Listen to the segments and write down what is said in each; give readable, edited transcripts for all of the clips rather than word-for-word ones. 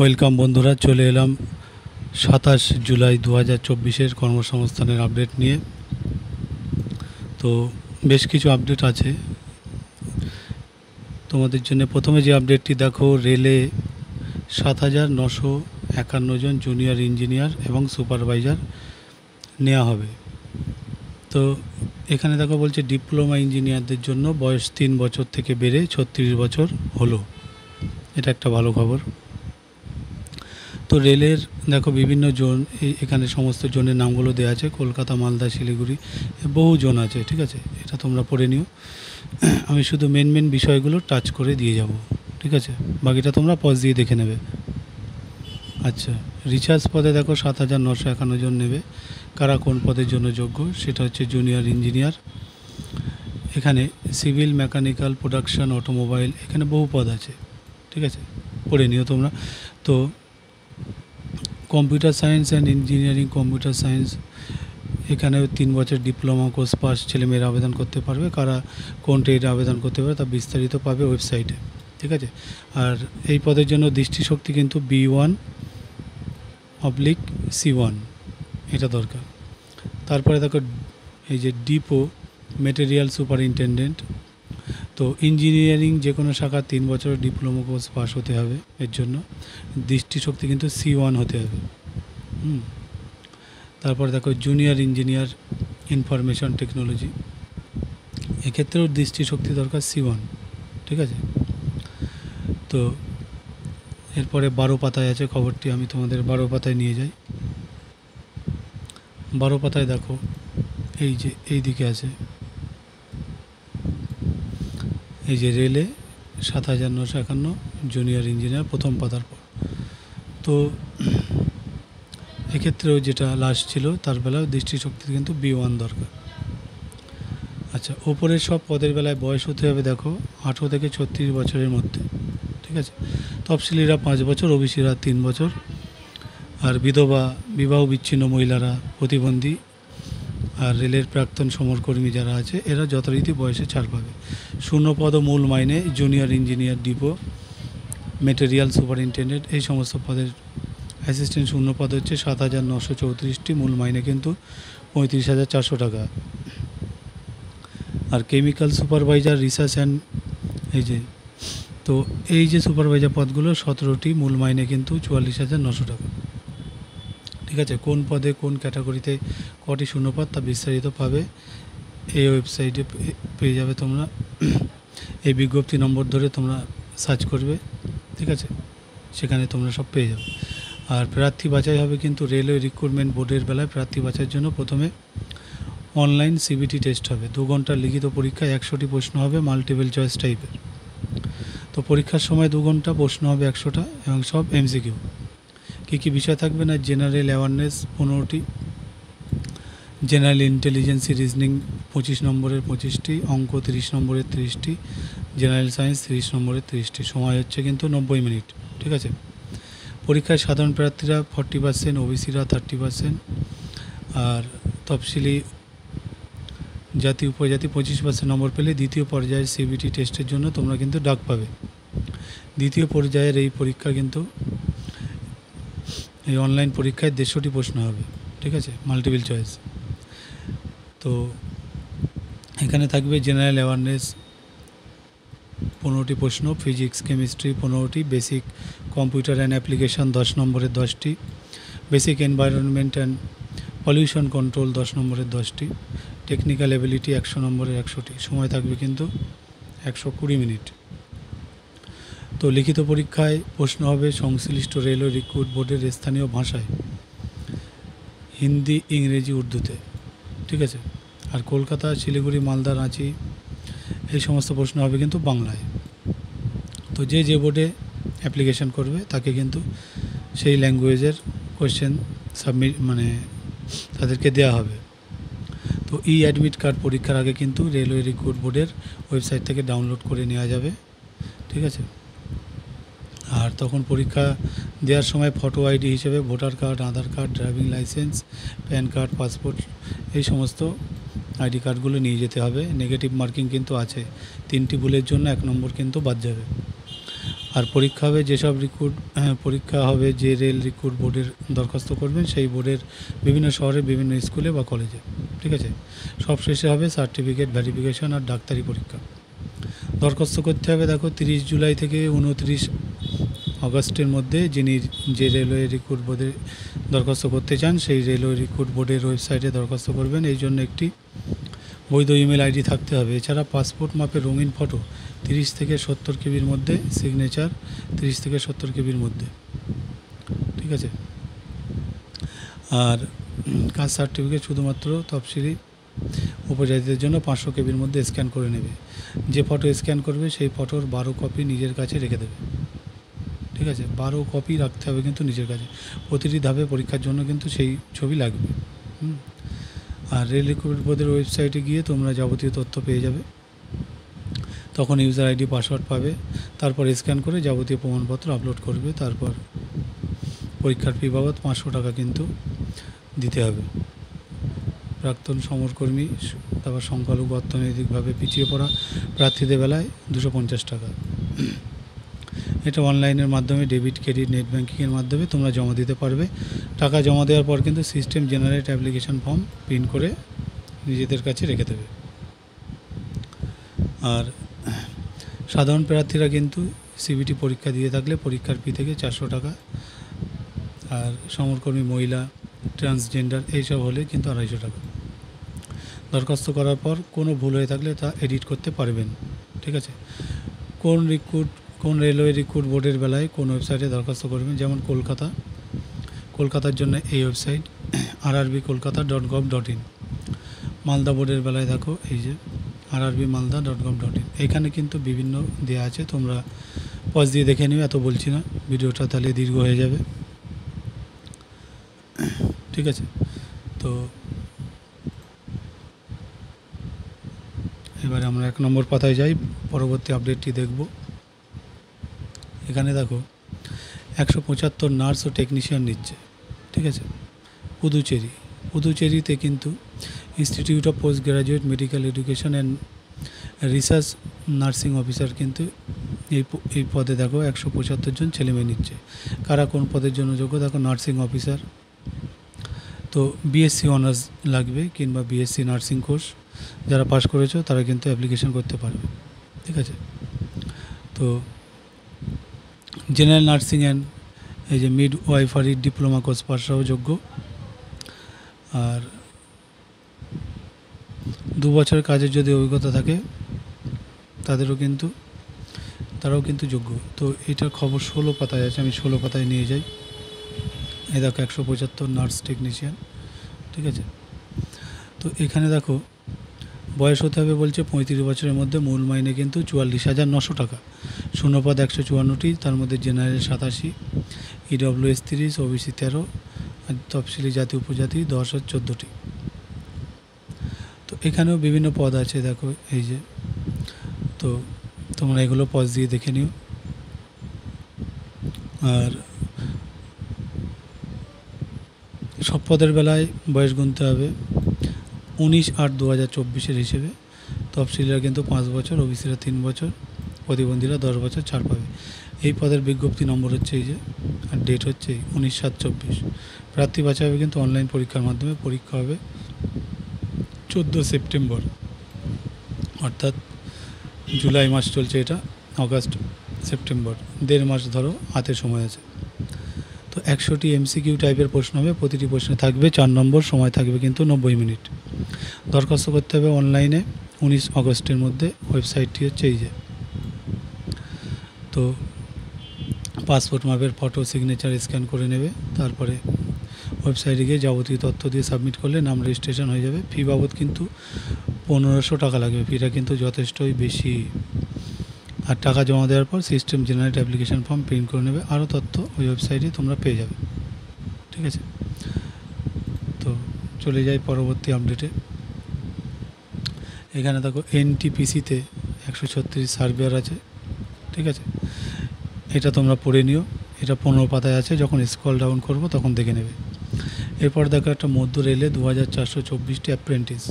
Welcome বন্ধুরা, চলে এলাম 27 জুলাই 2024-এর কর্মসংস্থানের আপডেট নিয়ে। তো বেশ কিছু আপডেট আছে তোমাদের জন্য। প্রথমে যে আপডেটটি দেখো, রেলে 7,951 জন জুনিয়র ইঞ্জিনিয়ার এবং সুপারভাইজার নেওয়া হবে। তো এখানে দেখো বলছে ডিপ্লোমা ইঞ্জিনিয়ারদের জন্য বয়স 3 বছর থেকে বেড়ে 36 বছর হলো। এটা একটা ভালো খবর। তো রেলের দেখো বিভিন্ন জোন, এখানে সমস্ত জোনের নামগুলো দেওয়া আছে। কলকাতা, মালদা, শিলিগুড়ি, বহু জোন আছে, ঠিক আছে। এটা তোমরা পড়ে নিও। আমি শুধু মেন বিষয়গুলো টাচ করে দিয়ে যাব, ঠিক আছে। বাকিটা তোমরা পজ দিয়ে দেখে নেবে। আচ্ছা, রিচার্জ পদে দেখো 7,951 জন নেবে। কারা কোন পদের জন্য যোগ্য সেটা হচ্ছে জুনিয়র ইঞ্জিনিয়ার। এখানে সিভিল, মেকানিক্যাল, প্রোডাকশন, অটোমোবাইল, এখানে বহু পদ আছে, ঠিক আছে, পড়ে নিও তোমরা। তো computer science and engineering, computer science, এখানেও 3 বছর ডিপ্লোমা কোর্স পাস ছেলেমেয়েরা আবেদন করতে পারবে। কারা কোন ট্রেডে আবেদন করতে পারবে তা বিস্তারিত পাবে ওয়েবসাইটে, ঠিক আছে। আর এই পদের জন্য দৃষ্টিশক্তি কিন্তু B1/C1 এটা দরকার। তারপরে দেখো এই যে ডিপো মেটেরিয়াল সুপারিনটেনডেন্ট। তো ইঞ্জিনিয়ারিং যে কোনো শাখা 3 বছরের ডিপ্লোমা কোর্স পাস হতে হবে। এর জন্য দৃষ্টিশক্তি কিন্তু C1 হতে হবে। তারপর দেখো জুনিয়র ইঞ্জিনিয়ার ইনফরমেশন টেকনোলজি, এক্ষেত্রেও দৃষ্টিশক্তি দরকার C1, ঠিক আছে। তো এরপরে 12 পাতায় আছে খবরটি, আমি তোমাদের 12 পাতায় নিয়ে যাই। 12 পাতায় দেখো এই যে এই দিকে আছে, এই যে রেলে 7,951 জুনিয়র ইঞ্জিনিয়ার প্রথম পাতার পর। তো এক্ষেত্রেও যেটা লাস্ট ছিল তার বেলায় দৃষ্টিশক্তি কিন্তু B1 দরকার। আচ্ছা, ওপরের সব পদের বেলায় বয়স হতে হবে দেখো 18 থেকে 36 বছরের মধ্যে, ঠিক আছে। তফসিলিরা 5 বছর, ওবিসিরা 3 বছর, আর বিধবা, বিবাহ বিচ্ছিন্ন মহিলারা, প্রতিবন্ধী আর রেলের প্রাক্তন সমরকর্মী যারা আছে এরা যথারীতি বয়সে ছাড় পাবে। শূন্যপদ ও মূল মাইনে junior engineer, depot, material superintendent, এই সমস্ত পদের অ্যাসিস্ট্যান্ট শূন্যপদ হচ্ছে 7,934টি, মূল মাইনে কিন্তু 35,400 টাকা। আর কেমিক্যাল সুপারভাইজার, রিসার্চ অ্যান্ড এই যে সুপারভাইজার পদগুলো 17টি, মূল মাইনে কিন্তু 44,900 টাকা, ঠিক আছে। কোন পদে কোন ক্যাটাগরিতে কটি শূন্যপদ তা বিস্তারিত পাবে এই ওয়েবসাইটে, পেয়ে যাবে তোমরা। এই বিজ্ঞপ্তি নম্বর ধরে তোমরা সার্চ করবে, ঠিক আছে, সেখানে তোমরা সব পেয়ে যাবে। আর প্রার্থী বাছাই হবে কিন্তু রেলওয়ে রিক্রুটমেন্ট বোর্ডের বেলায় প্রার্থী বাছাইয়ের জন্য প্রথমে অনলাইন CBT টেস্ট হবে। 2 ঘন্টার লিখিত পরীক্ষায় 100টি প্রশ্ন হবে, মাল্টিপল চয়েস টাইপের। তো পরীক্ষার সময় 2 ঘন্টা, প্রশ্ন হবে 100টা এবং সব MCQ। কী বিষয় থাকবে না, জেনারেল অ্যাওয়ারনেস 15টি, জেনারেল ইন্টেলিজেন্সি রিজনিং 25 নম্বরের 25টি, অঙ্ক 30 নম্বরের 30টি, জেনারেল সায়েন্স 30 নম্বরের 30টি। সময় হচ্ছে কিন্তু 90 মিনিট, ঠিক আছে। পরীক্ষায় সাধারণ প্রার্থীরা 40%, ওবিসিরা 30%, আর তফসিলি জাতি উপজাতি 25% নম্বর পেলে দ্বিতীয় পর্যায়ের CBT টেস্টের জন্য তোমরা কিন্তু ডাক পাবে। দ্বিতীয় পর্যায়ের এই পরীক্ষা কিন্তু এই অনলাইন পরীক্ষায় 150টি প্রশ্ন হবে, ঠিক আছে, মাল্টিপল চয়েস। তো এখানে থাকবে জেনারেল অ্যাওয়ারনেস 15টি প্রশ্ন, ফিজিক্স কেমিস্ট্রি 15টি, বেসিক কম্পিউটার অ্যান্ড অ্যাপ্লিকেশান 10 নম্বরের 10টি, basic environment and pollution control 10 নম্বরের 10টি, টেকনিক্যাল এবিলিটি 100 নম্বরের 100টি। সময় থাকবে কিন্তু 120 মিনিট। তো লিখিত পরীক্ষায় প্রশ্ন হবে সংশ্লিষ্ট রেলওয়ে রিক্রুট বোর্ডের স্থানীয় ভাষায়, হিন্দি, ইংরেজি, উর্দুতে, ঠিক আছে। আর কলকাতা, শিলিগুড়ি, মালদা, রাঁচি এই সমস্ত প্রশ্ন হবে কিন্তু বাংলায়। তো যে বোর্ডে অ্যাপ্লিকেশান করবে তাকে কিন্তু সেই ল্যাঙ্গুয়েজের কোয়েশ্চেন সাবমিট তাদেরকে দেওয়া হবে। তো তো অ্যাডমিট কার্ড পরীক্ষার আগে কিন্তু রেলওয়ে রিক্রুট বোর্ডের ওয়েবসাইট থেকে ডাউনলোড করে নেওয়া যাবে, ঠিক আছে। আর তখন পরীক্ষা দেওয়ার সময় ফটো আইডি হিসেবে voter card, Aadhaar card, driving licence, PAN card, passport, এই সমস্ত আইডি কার্ডগুলো নিয়ে যেতে হবে। নেগেটিভ মার্কিং কিন্তু আছে, 3টি ভুলের জন্য 1 নম্বর কিন্তু বাদ যাবে। আর পরীক্ষা হবে যেসব পরীক্ষা হবে যে রেল রিক্রুট বোর্ডের দরখাস্ত করবেন সেই বোর্ডের বিভিন্ন শহরে বিভিন্ন স্কুলে বা কলেজে, ঠিক আছে। সব শেষে হবে সার্টিফিকেট ভেরিফিকেশন আর ডাক্তারি পরীক্ষা। দরখাস্ত করতে হবে দেখো 30 জুলাই থেকে 29 আগস্টের মধ্যে। যে রেলওয়ে রিক্রুট বোর্ডে দরখাস্ত করতে চান সেই রেলওয়ে রিক্রুট বোর্ডের ওয়েবসাইটে দরখাস্ত করবেন। এই জন্য একটি বৈধ ইমেল আইডি থাকতে হবে। এছাড়া পাসপোর্ট মাপের রঙিন ফটো 30 থেকে 70 কেবির মধ্যে, সিগনেচার 30 থেকে 70 কেবির মধ্যে, ঠিক আছে। আর কাস্ট সার্টিফিকেট শুধুমাত্র তফসিলি উপজাতিদের জন্য 500 কেবির মধ্যে স্ক্যান করে নেবে। যে ফটো স্ক্যান করবে সেই ফটোর 12 কপি নিজের কাছে রেখে দেবে, ঠিক আছে। 12 কপি রাখতে হবে কিন্তু নিজের কাছে। প্রতিটি ধাপে পরীক্ষার জন্য কিন্তু সেই ছবি লাগবে। আর রেল রিক্রুট বোর্ডের ওয়েবসাইটে গিয়ে তোমরা যাবতীয় তথ্য পেয়ে যাবে। তখন ইউজার আইডি, পাসওয়ার্ড পাবে। তারপর স্ক্যান করে যাবতীয় প্রমাণপত্র আপলোড করবে। তারপর পরীক্ষার ফি বাবদ 500 টাকা কিন্তু দিতে হবে। প্রাক্তন সমরকর্মী, তারপর সংখ্যালঘু, অর্থনৈতিকভাবে পিছিয়ে পড়া প্রার্থীদের বেলায় 250 টাকা। এটা অনলাইনের মাধ্যমে ডেবিট, ক্রেডিট, নেট ব্যাঙ্কিংয়ের মাধ্যমে তোমরা জমা দিতে পারবে। টাকা জমা দেওয়ার পর কিন্তু system generate application form print করে নিজেদের কাছে রেখে দেবে। আর সাধারণ প্রার্থীরা কিন্তু সিবিটি পরীক্ষা দিয়ে থাকলে পরীক্ষার ফি থেকে 400 টাকা। আর সমরকর্মী, মহিলা, ট্রান্সজেন্ডার এইসব হলে কিন্তু 250 টাকা। দরখাস্ত করার পর কোনো ভুল হয়ে থাকলে তা এডিট করতে পারবেন, ঠিক আছে। কোন রেলওয়ে রিক্রুট বোর্ডের বেলায় কোন ওয়েবসাইটে দরখাস্ত করবেন, যেমন কলকাতার জন্য এই ওয়েবসাইট rrbkolkata.gov.in। মালদা বোর্ডের বেলায় দেখো এই যে rrbmalda.gov.in। এখানে কিন্তু বিভিন্ন দেওয়া আছে, তোমরা পজ দিয়ে দেখে নিও, এত বলছি না, ভিডিওটা তাহলে দীর্ঘ হয়ে যাবে, ঠিক আছে। তো এবারে আমরা 1 নম্বর পাতায় যাই, পরবর্তী আপডেটটি দেখব। এখানে দেখো 175 নার্স ও টেকনিশিয়ান নিচ্ছে, ঠিক আছে। পুদুচেরিতে কিন্তু institute of post graduate medical education and research nursing officer কিন্তু এই পদে দেখো 175 জন ছেলেমেয়ে নিচ্ছে। কারা কোন পদের জন্য যোগ্য দেখো, নার্সিং অফিসার, তো বিএসসি অনার্স লাগবে কিংবা বিএসসি নার্সিং কোর্স যারা পাস করেছো তারা কিন্তু অ্যাপ্লিকেশন করতে পারবে, ঠিক আছে। তো জেনারেল নার্সিং অ্যান্ড এই যে মিড ওয়াইফারির ডিপ্লোমা কোর্স পাসরাও যোগ্য। আর 2 বছরের কাজের যদি অভিজ্ঞতা থাকে তারাও কিন্তু যোগ্য। তো এটার খবর 16 পাতায় আছে, আমি 16 পাতায় নিয়ে যাই। এই দেখো 175 নার্স টেকনিশিয়ান, ঠিক আছে। তো এখানে দেখো বয়স হতে হবে বলছে 35 বছরের মধ্যে, মূল মাইনে কিন্তু 44,900 টাকা। শূন্যপদ 154টি, তার মধ্যে জেনারেল 87, ইডব্লিউএস 30, ওবিসি 13, আর তফসিলি জাতি উপজাতি 10 আর 14টি। তো এখানেও বিভিন্ন পদ আছে দেখো এই যে, তো তোমরা এগুলো পজ দিয়ে দেখে নিও। আর সব পদের বেলায় বয়স গুনতে হবে 19/8/2024 হিসেবে। তফসিলিরা কিন্তু 5 বছর, ওবিসিরা 3 বছর, প্রতিবন্ধীরা 10 বছর ছাড় পাবে। এই পদের বিজ্ঞপ্তি নম্বর হচ্ছে এই যে, আর ডেট হচ্ছে 19/7/24। প্রার্থী বাছা হবে কিন্তু অনলাইন পরীক্ষার মাধ্যমে। পরীক্ষা হবে 14 সেপ্টেম্বর, অর্থাৎ জুলাই মাস চলছে, এটা আগস্ট সেপ্টেম্বর, 1.5 মাস ধরো হাতে সময় আছে। তো 100টি এমসিকিউ টাইপের প্রশ্ন হবে, প্রতিটি প্রশ্নে থাকবে 4 নম্বর, সময় থাকবে কিন্তু 90 মিনিট। দরখাস্ত করতে হবে অনলাইনে 19 আগস্টের মধ্যে। ওয়েবসাইটটি হচ্ছে এই যে, তো পাসপোর্ট মাপের ফটো, সিগনেচার স্ক্যান করে নেবে। তারপরে ওয়েবসাইটে গিয়ে যাবতীয় তথ্য দিয়ে সাবমিট করলে নাম রেজিস্ট্রেশন হয়ে যাবে। ফি বাবদ কিন্তু 1500 টাকা লাগবে, ফিটা কিন্তু যথেষ্টই বেশি। আর টাকা জমা দেওয়ার পর system generate application form print করে নেবে। আরও তথ্য ওই ওয়েবসাইটে তোমরা পেয়ে যাবে, ঠিক আছে। তো চলে যাই পরবর্তী আপডেটে। এখানে দেখো এনটিপিসিতে 136 সার্ভেয়ার আছে, ঠিক আছে। এটা তোমরা পড়ে নিও, এটা 15 পাতায় আছে, যখন স্ক্রল ডাউন করব তখন দেখে নেবে। এরপর দেখো একটা মধ্য রেলে 2424টি অ্যাপ্রেন্টিস।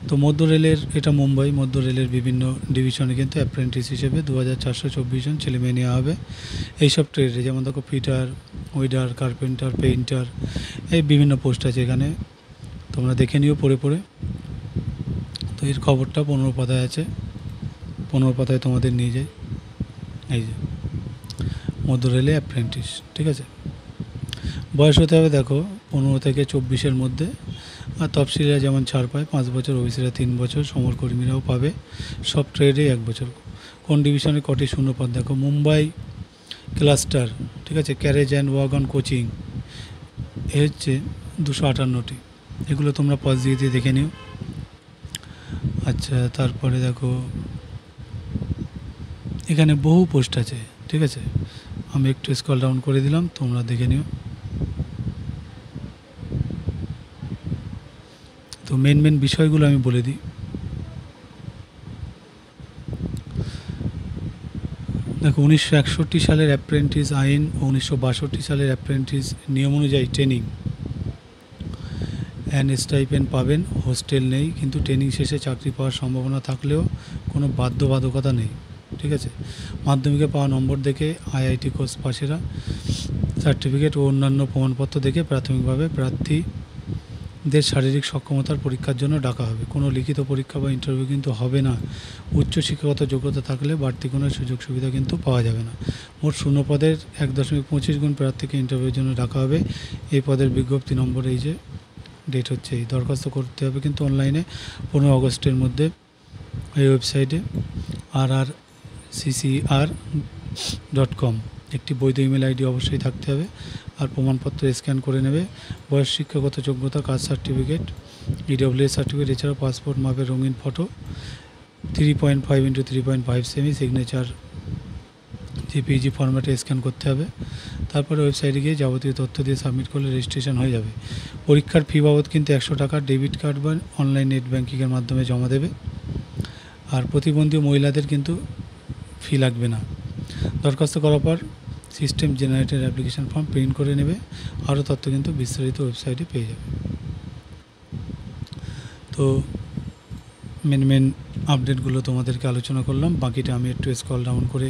তো মধ্য রেলের, এটা মুম্বাই মধ্য রেলের বিভিন্ন ডিভিশনে কিন্তু অ্যাপ্রেন্টিস হিসেবে 2424 জন ছেলে মেয়ে নেওয়া হবে এইসব ট্রেডে। যেমন দেখো ফিটার, ওয়েডার, কার্পেন্টার, পেইন্টার, এই বিভিন্ন পোস্ট আছে এখানে, তোমরা দেখে নিও পড়ে পড়ে। তো এর খবরটা 15 পাতায় আছে, 15 পাতায় তোমাদের নিয়ে যায়। এই যে মধ্য রেলে অ্যাপ্রেন্টিস, ঠিক আছে। বয়স হতে হবে দেখো 15 থেকে 24-এর মধ্যে। আর তফসিলিরা যেমন ছাড় পায় 5 বছর, ওবিসিরা 3 বছর, সমরকর্মীরাও পাবে। সব ট্রেডে 1 বছর। কোন ডিভিশনে কটি শূন্যপদ দেখো, মুম্বাই ক্লাস্টার, ঠিক আছে, ক্যারেজ অ্যান্ড ওয়াগন কোচিং, এ হচ্ছে 258টি। এগুলো তোমরা পজ দিয়ে দিয়ে দেখে নিও। আচ্ছা, তারপরে দেখো এখানে বহু পোস্ট আছে, ঠিক আছে। আমি একটু স্ক্রল ডাউন করে দিলাম, তোমরা দেখে নিও। তো মেন বিষয়গুলো আমি বলে দিই। দেখো 1961 সালের অ্যাপ্রেন্টিস আইন ও 1962 সালের অ্যাপ্রেন্টিস নিয়ম অনুযায়ী ট্রেনিং অ্যান্ড স্টাইপেন্ড পাবেন। হোস্টেল নেই, কিন্তু ট্রেনিং শেষে চাকরি পাওয়ার সম্ভাবনা থাকলেও কোনো বাধ্যবাধকতা নেই, ঠিক আছে। মাধ্যমিকে পাওয়া নম্বর দেখে আইআইটি কোর্স পাশেরা সার্টিফিকেট ও অন্যান্য প্রমাণপত্র দেখে প্রাথমিকভাবে প্রার্থীদের শারীরিক সক্ষমতার পরীক্ষার জন্য ডাকা হবে। কোনো লিখিত পরীক্ষা বা ইন্টারভিউ কিন্তু হবে না। উচ্চ শিক্ষাগত যোগ্যতা থাকলে বাড়তি কোনো সুযোগ সুবিধা কিন্তু পাওয়া যাবে না। মোট শূন্য পদের 1.25 গুণ প্রার্থীকে ইন্টারভিউর জন্য ডাকা হবে। এই পদের বিজ্ঞপ্তি নম্বর, এই যে ডেট হচ্ছে, এই দরখাস্ত করতে হবে কিন্তু অনলাইনে 15 আগস্টের মধ্যে এই ওয়েবসাইটে rrccr.com। একটি বৈধ ইমেল আইডি অবশ্যই থাকতে হবে। আর প্রমাণপত্র স্ক্যান করে নেবে। বয়স, শিক্ষাগত যোগ্যতা, কাস্ট সার্টিফিকেট, ইডব্লিউএস সার্টিফিকেট, এছাড়াও পাসপোর্ট মাপের রঙিন ফটো 3.5 × 3.5 সেমি, সিগনেচার জেপিইজি ফরম্যাটে স্ক্যান করতে হবে। তারপরে ওয়েবসাইটে গিয়ে যাবতীয় তথ্য দিয়ে সাবমিট করলে রেজিস্ট্রেশন হয়ে যাবে। পরীক্ষার ফি বাবদ কিন্তু 100 টাকা ডেবিট কার্ড বা অনলাইন নেট ব্যাঙ্কিংয়ের মাধ্যমে জমা দেবে। আর প্রতিবন্ধী মহিলাদের কিন্তু ফি লাগবে না। দরখাস্ত করার পর system generated application form print করে নেবে। আরও তথ্য কিন্তু বিস্তারিত ওয়েবসাইটে পেয়ে যাবে। তো মেন আপডেটগুলো তোমাদেরকে আলোচনা করলাম, বাকিটা আমি একটু স্ক্রল ডাউন করে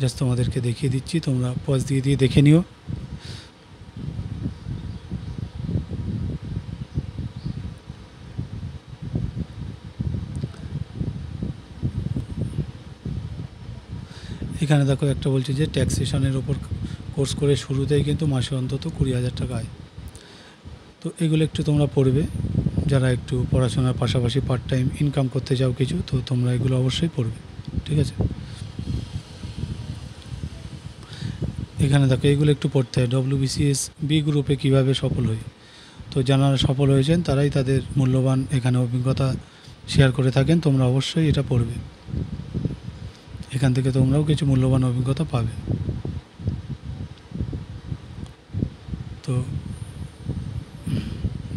জাস্ট তোমাদেরকে দেখিয়ে দিচ্ছি, তোমরা পজ দিয়ে দিয়ে দেখে নিও। এখানে দেখো একটা বলছে যে ট্যাক্সেশনের ওপর কোর্স করে শুরুতেই কিন্তু মাসে অন্তত 20,000 টাকা আয়। তো এগুলো একটু তোমরা পড়বে, যারা একটু পড়াশোনার পাশাপাশি পার্ট টাইম ইনকাম করতে চাও কিছু, তো তোমরা এগুলো অবশ্যই পড়বে, ঠিক আছে। এখানে দেখো এগুলো একটু পড়তে হয়। WBCS বি গ্রুপে কীভাবে সফল হয়। তো যারা সফল হয়েছেন তারাই তাদের মূল্যবান এখানে অভিজ্ঞতা শেয়ার করে থাকেন, তোমরা অবশ্যই এটা পড়বে। এখান থেকে তোমরাও কিছু মূল্যবান অভিজ্ঞতা পাবে। তো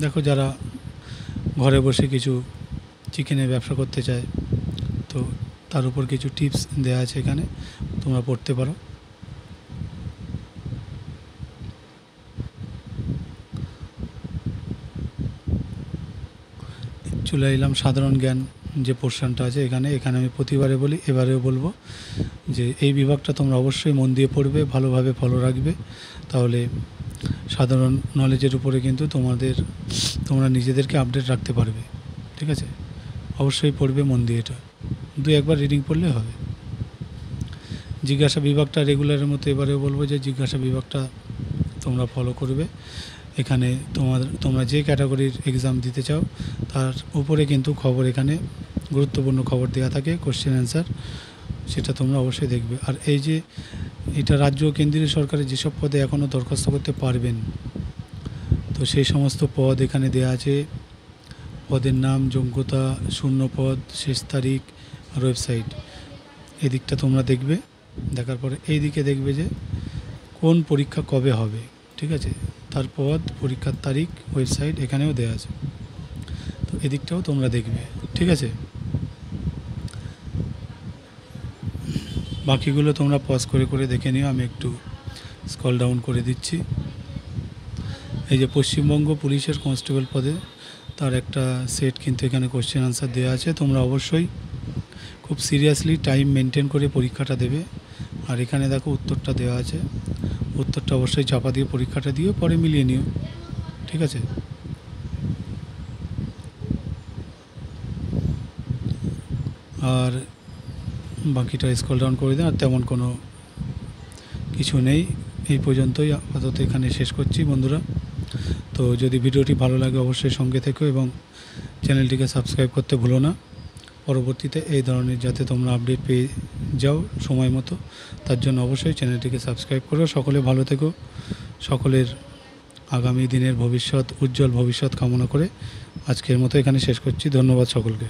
দেখো যারা ঘরে বসে কিছু চিকেনের ব্যবসা করতে চায়, তো তার উপর কিছু টিপস দেওয়া আছে এখানে, তোমরা পড়তে পারো। চলে এলাম সাধারণ জ্ঞান যে পোর্শনটা আছে এখানে আমি প্রতিবারে বলি, এবারেও বলবো যে এই বিভাগটা তোমরা অবশ্যই মন দিয়ে পড়বে, ভালোভাবে ফলো রাখবে, তাহলে সাধারণ নলেজের উপরে কিন্তু তোমরা নিজেদেরকে আপডেট রাখতে পারবে, ঠিক আছে। অবশ্যই পড়বে মন দিয়ে, এটা 2-1বার রিডিং পড়লে হবে। জিজ্ঞাসা বিভাগটা রেগুলারের মতো এবারেও বলবো যে জিজ্ঞাসা বিভাগটা তোমরা ফলো করবে। এখানে তোমরা যে ক্যাটাগরির এক্সাম দিতে চাও তার উপরে কিন্তু খবর, এখানে গুরুত্বপূর্ণ খবর দেওয়া থাকে, কোশ্চেন অ্যান্সার, সেটা তোমরা অবশ্যই দেখবে। আর এই যে এটা রাজ্য ও কেন্দ্রীয় সরকারের যেসব পদে এখনও দরখাস্ত করতে পারবেন, তো সেই সমস্ত পদ এখানে দেওয়া আছে, পদের নাম, যোগ্যতা, শূন্য পদ, শেষ তারিখ আর ওয়েবসাইট। এদিকটা তোমরা দেখবে। দেখার পরে এই দিকে দেখবে যে কোন পরীক্ষা কবে হবে, ঠিক আছে, তার পদ, পরীক্ষার তারিখ, ওয়েবসাইট এখানেও দেওয়া আছে। তো এদিকটাও তোমরা দেখবে, ঠিক আছে। বাকিগুলো তোমরা পজ করে করে দেখে নিও, আমি একটু স্ক্রল ডাউন করে দিচ্ছি। এই যে পশ্চিমবঙ্গ পুলিশের কনস্টেবল পদে তার একটা সেট কিন্তু এখানে কোশ্চেন আনসার দেওয়া আছে। তোমরা অবশ্যই খুব সিরিয়াসলি টাইম মেনটেন করে পরীক্ষাটা দেবে। আর এখানে দেখো উত্তরটা দেওয়া আছে, উত্তরটা অবশ্যই চাপা দিয়ে পরীক্ষাটা দিয়ে পরে মিলিয়ে নিও, ঠিক আছে। আর বাকিটা স্ক্রল ডাউন করে দেন। আর তেমন কোনো কিছু নেই, এই পর্যন্তই আপাতত এখানে শেষ করছি বন্ধুরা। তো যদি ভিডিওটি ভালো লাগে অবশ্যই সঙ্গে থেকো এবং চ্যানেলটিকে সাবস্ক্রাইব করতে ভুলো না। পরবর্তীতে এই ধরনের যাতে তোমরা আপডেট পেয়ে যাও সময় মতো, তার জন্য অবশ্যই চ্যানেলটিকে সাবস্ক্রাইব করো। সকলে ভালো থেকো, সকলের আগামী দিনের ভবিষ্যৎ উজ্জ্বল ভবিষ্যৎ কামনা করে আজকের মতো এখানে শেষ করছি। ধন্যবাদ সকলকে।